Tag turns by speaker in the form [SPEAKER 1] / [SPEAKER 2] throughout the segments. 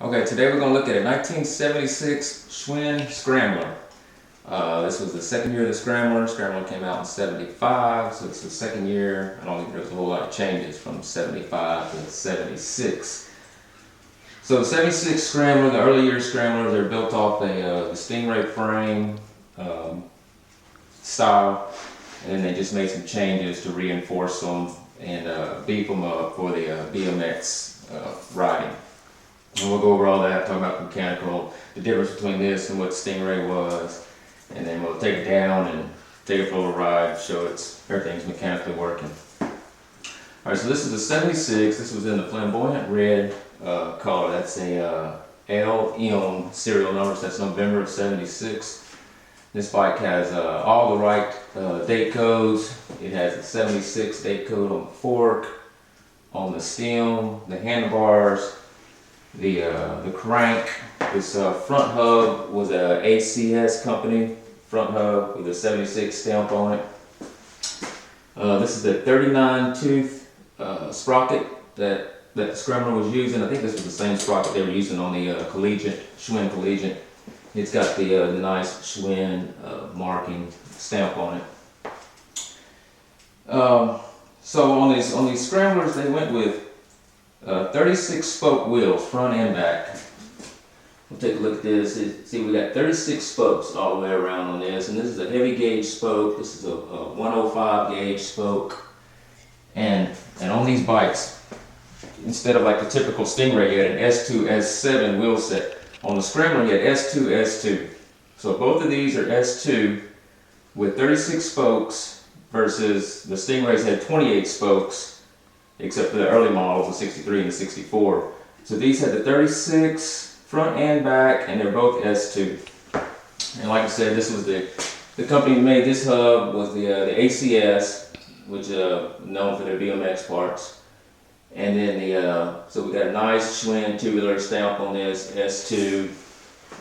[SPEAKER 1] Okay, today we're going to look at a 1976 Schwinn Scrambler. This was the second year of the Scrambler. Scrambler came out in 75, so it's the second year. I don't think there's a whole lot of changes from 75 to 76. So the 76 Scrambler, the early year Scramblers, they're built off the Stingray frame style, and then they just made some changes to reinforce them and beef them up for the BMX riding. And we'll go over all that, talk about mechanical, the difference between this and what Stingray was, and then we'll take it down and take it for a little ride, show everything's mechanically working. Alright, so this is the 76. This was in the Flamboyant Red color. That's a LM serial number, so that's November of 76. This bike has all the right date codes. It has a 76 date code on the fork, on the stem, the handlebars, the crank. This front hub was a ACS company front hub with a 76 stamp on it. This is the 39 tooth sprocket that the Scrambler was using. I think this was the same sprocket they were using on the Schwinn Collegiate. It's got the nice Schwinn marking stamp on it. So on these Scramblers, they went with 36 spoke wheels, front and back. We'll take a look at this. See, we got 36 spokes all the way around on this, and this is a heavy gauge spoke. This is a 105 gauge spoke, and on these bikes, instead of like the typical Stingray, you had an S2, S7 wheel set. On the Scrambler, you had S2, S2. So both of these are S2 with 36 spokes versus the Stingrays had 28 spokes, except for the early models, the 63 and the 64. So these had the 36 front and back, and they're both S2. And like I said, this was the company that made this hub was the ACS, which known for their BMX parts. And then so we got a nice Schwinn tubular stamp on this, S2.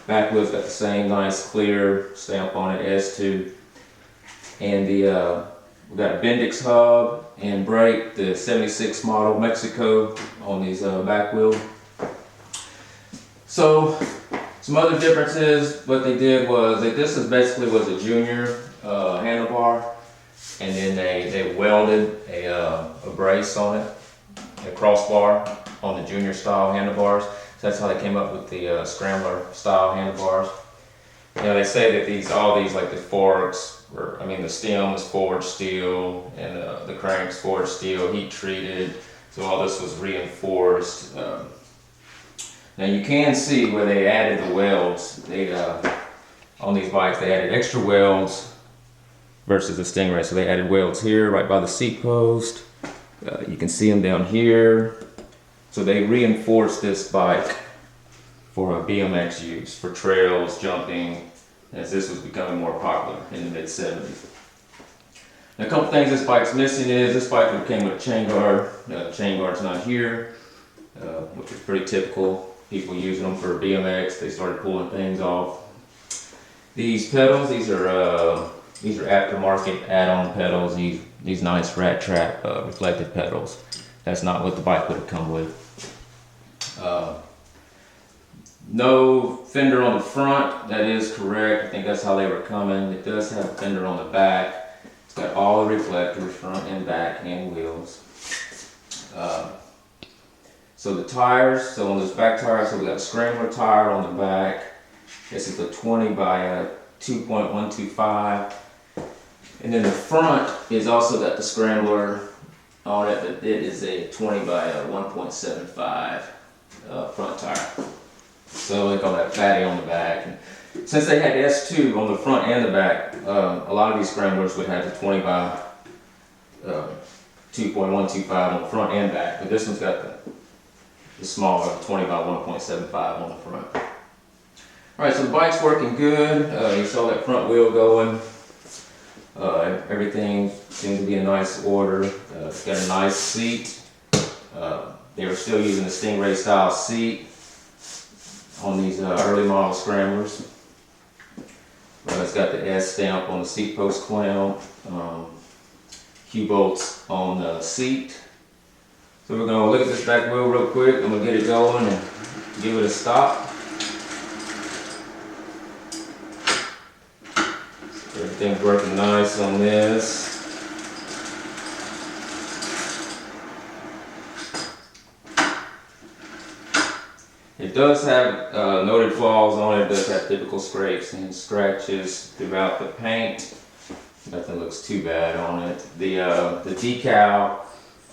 [SPEAKER 1] Back wheel's got the same nice clear stamp on it, S2. And we got a Bendix hub and brake, the 76 model Mexico on these back wheels. So some other differences, what they did was, this basically was a junior handlebar, and then they welded a brace on it, a crossbar on the junior style handlebars. So that's how they came up with the Scrambler style handlebars. You know, they say that all these like the forks, the stem was forged steel, and the crank's forged steel, heat treated. So all this was reinforced. Now you can see where they added the welds. On these bikes, they added extra welds versus the Stingray. So they added welds here, right by the seat post. You can see them down here. So they reinforced this bike for BMX use, for trails, jumping, as this was becoming more popular in the mid-70s. Now a couple things this bike's missing is, this bike came with a chain guard. The chain guard's not here, which is pretty typical. People using them for BMX, they started pulling things off. These pedals, these are aftermarket add-on pedals. These nice rat trap reflective pedals. That's not what the bike would have come with. No fender on the front, that is correct. I think that's how they were coming. It does have a fender on the back. It's got all the reflectors, front and back, and wheels. So the tires, so on those back tires, so we got a Scrambler tire on the back. This is a 20 by 2.125. And then the front is also got the Scrambler on it, but it is a 20 by 1.75 front tire. So they call that fatty on the back. And since they had S2 on the front and the back, a lot of these Scramblers would have the 20 by 2.125 on the front and back, but this one's got the smaller 20 by 1.75 on the front. Alright, so the bike's working good. You saw that front wheel going. Everything seems to be in nice order. It's got a nice seat. They were still using the Stingray style seat on these early model Scramblers. It's got the S stamp on the seat post clamp. Q-bolts on the seat. So we're going to look at this back wheel real quick. I'm going to get it going and give it a stop. Everything's working nice on this. It does have noted flaws on it. It does have typical scrapes and scratches throughout the paint. Nothing looks too bad on it. The decal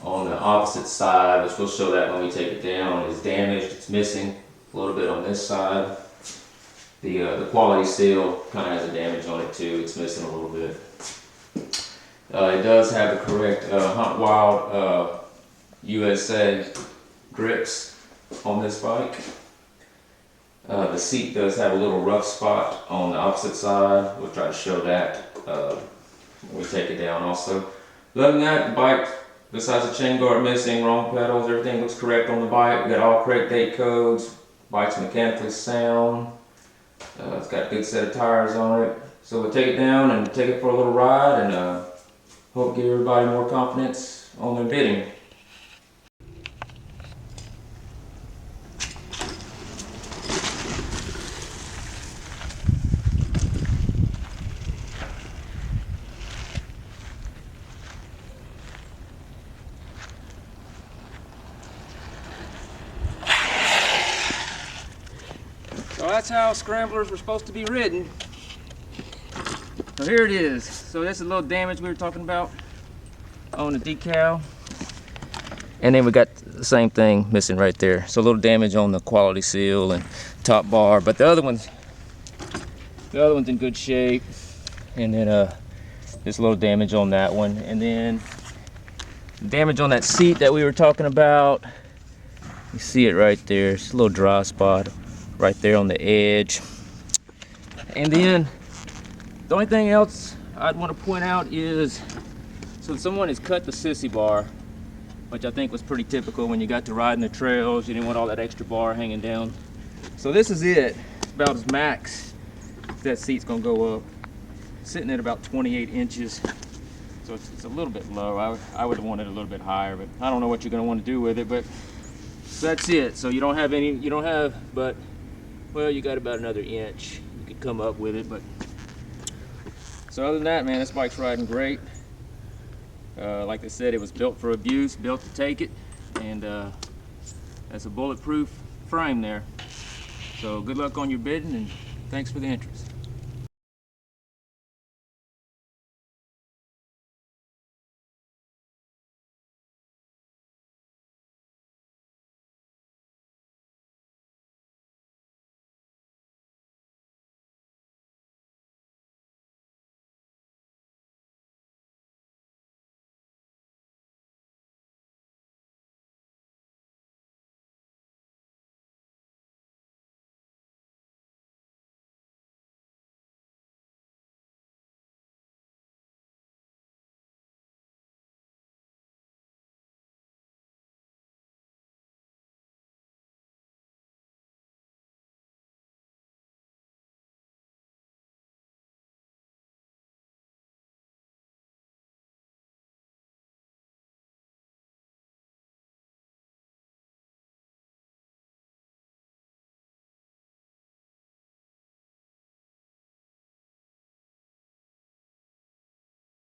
[SPEAKER 1] on the opposite side, which we'll show that when we take it down, is damaged. It's missing a little bit on this side. The quality seal kind of has a damage on it too. It's missing a little bit. It does have the correct Hunt Wild USA grips on this bike. The seat does have a little rough spot on the opposite side. We'll try to show that when we take it down also. Other than that, the bike, besides the chain guard missing, wrong pedals, everything looks correct on the bike. We got all correct date codes. Bike's mechanically sound. It's got a good set of tires on it. So we'll take it down and take it for a little ride, and hope to give everybody more confidence on their bidding. So that's how scramblers were supposed to be ridden. So here it is. So that's a little damage we were talking about on the decal. And then we got the same thing missing right there. So a little damage on the quality seal and top bar, but the other one's in good shape. And then just a little damage on that one. And then damage on that seat that we were talking about. You see it right there. It's a little dry spot right there on the edge. And then the only thing else I'd want to point out is, so someone has cut the sissy bar, which I think was pretty typical when you got to riding the trails. You didn't want all that extra bar hanging down. So this is it, about as max that seat's gonna go up. Sitting at about 28 inches. So it's a little bit low. I would have wanted a little bit higher, but I don't know what you're gonna want to do with it, but that's it. So you don't have, but well, you got about another inch you could come up with it. But so other than that, man, this bike's riding great. Like I said, it was built for abuse, built to take it, and that's a bulletproof frame there. So good luck on your bidding, and thanks for the interest.